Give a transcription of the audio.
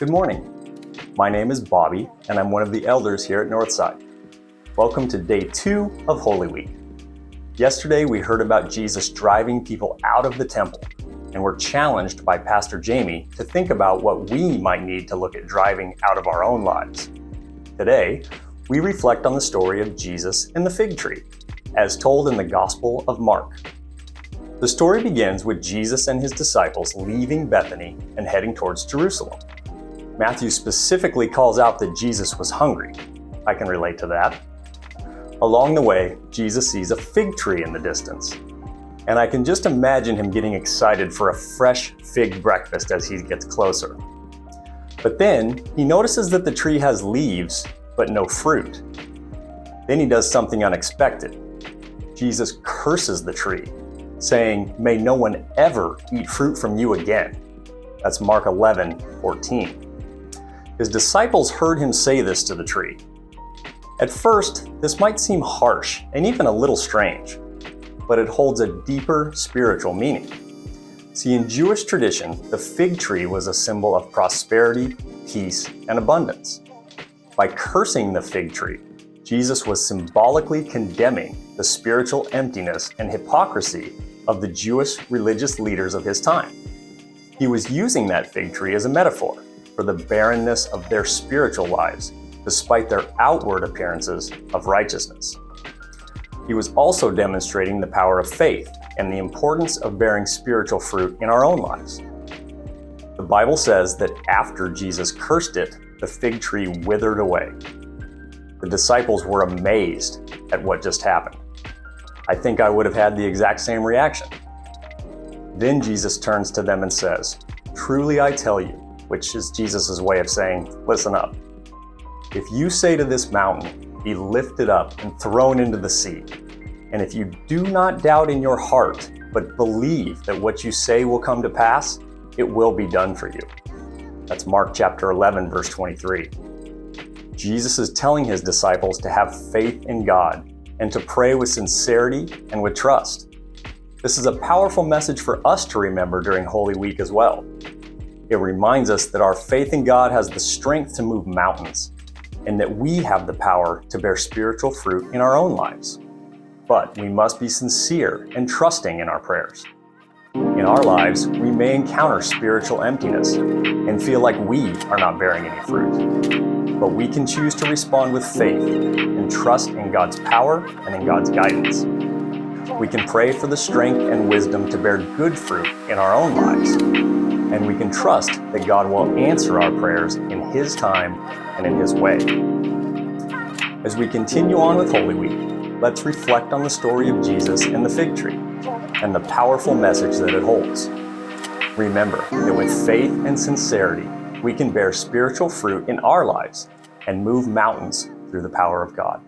Good morning. My name is Bobby, and I'm one of the elders here at Northside. Welcome to day 2 of Holy Week. Yesterday, we heard about Jesus driving people out of the temple, and we're challenged by Pastor Jamie to think about what we might need to look at driving out of our own lives. Today, we reflect on the story of Jesus and the fig tree, as told in the Gospel of Mark. The story begins with Jesus and his disciples leaving Bethany and heading towards Jerusalem. Matthew specifically calls out that Jesus was hungry. I can relate to that. Along the way, Jesus sees a fig tree in the distance, and I can just imagine him getting excited for a fresh fig breakfast as he gets closer. But then he notices that the tree has leaves, but no fruit. Then he does something unexpected. Jesus curses the tree, saying, "May no one ever eat fruit from you again." That's Mark 11:14. His disciples heard him say this to the tree. At first, this might seem harsh and even a little strange, but it holds a deeper spiritual meaning. See, in Jewish tradition, the fig tree was a symbol of prosperity, peace, and abundance. By cursing the fig tree, Jesus was symbolically condemning the spiritual emptiness and hypocrisy of the Jewish religious leaders of his time. He was using that fig tree as a metaphor for the barrenness of their spiritual lives, despite their outward appearances of righteousness. He was also demonstrating the power of faith and the importance of bearing spiritual fruit in our own lives. The Bible says that after Jesus cursed it, the fig tree withered away. The disciples were amazed at what just happened. I think I would have had the exact same reaction. Then Jesus turns to them and says, "Truly I tell you," which is Jesus' way of saying, listen up. "If you say to this mountain, 'Be lifted up and thrown into the sea,' and if you do not doubt in your heart, but believe that what you say will come to pass, it will be done for you." That's Mark chapter 11, verse 23. Jesus is telling his disciples to have faith in God and to pray with sincerity and with trust. This is a powerful message for us to remember during Holy Week as well. It reminds us that our faith in God has the strength to move mountains, and that we have the power to bear spiritual fruit in our own lives. But we must be sincere and trusting in our prayers. In our lives, we may encounter spiritual emptiness and feel like we are not bearing any fruit. But we can choose to respond with faith and trust in God's power and in God's guidance. We can pray for the strength and wisdom to bear good fruit in our own lives. And we can trust that God will answer our prayers in His time and in His way. As we continue on with Holy Week, let's reflect on the story of Jesus and the fig tree and the powerful message that it holds. Remember that with faith and sincerity, we can bear spiritual fruit in our lives and move mountains through the power of God.